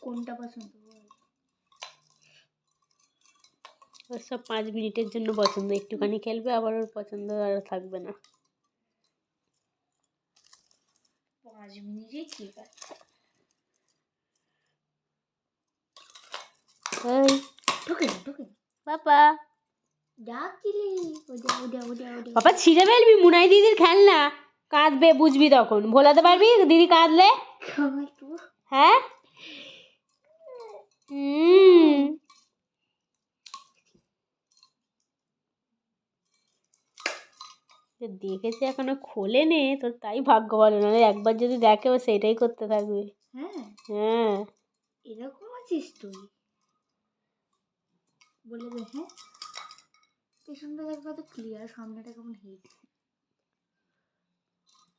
কোনটা পছন্দ? ওর সব 5 মিনিটের জন্য পছন্দ, একটুখানি খেলবে আবার ওর পছন্দ আর থাকবে না। 5 মিনিটই ঠিক আছে। ওই ঢুকে বাবা ডাকছিলি, ওটা বাবা ছিঁড়ে ফেলবি মুনাই দিদির খেলনা, কাঁদবে বুঝবি তখন, ভোলাতে পারবি দিদি কাঁদলে? হ্যাঁ দেখেছে এখনো খোলেনি, তোর তাই ভাগ্য ভালো, নাহলে একবার যদি দেখে ও সেটাই করতে থাকবে। হ্যাঁ এরকম আছিস তুই, বলে দে। হ্যাঁ পেছনটা দেখ কত ক্লিয়ার, সামনেটা কেমন হিট।